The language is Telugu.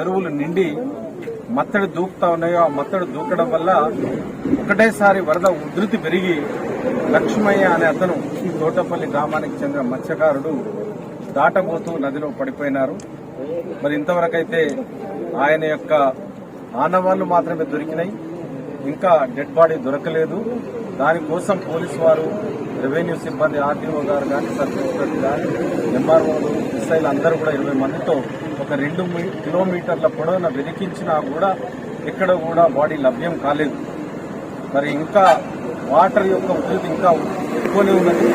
చెరువులు నిండి మత్తడి దూకుతా ఉన్నాయో ఆ మత్తడి దూకడం వల్ల ఒకటేసారి వరద ఉధృతి పెరిగి లక్ష్మయ్య అనే అతను తోటపల్లి గ్రామానికి చెందిన మత్స్యకారుడు దాటబోతూ నదిలో పడిపోయినారు. మరి ఇంతవరకైతే ఆయన యొక్క ఆనవాళ్లు మాత్రమే దొరికినాయి, ఇంకా డెడ్ బాడీ దొరకలేదు. దానికోసం పోలీసు వారు, రెవెన్యూ సిబ్బంది, ఆర్టీఓ గారు కానీ, సబ్ ఇన్స్పెక్టర్ కానీ, ఎంఆర్ఓలు, ఎస్ఐలు అందరూ కూడా 20 మందితో ఒక 2 కిలోమీటర్ల పొడవున వెలికించినా కూడా ఎక్కడ కూడా బాడీ లభ్యం కాలేదు. మరి ఇంకా వాటర్ యొక్క ఉధృతి ఇంకా ఎక్కువనే ఉన్నది.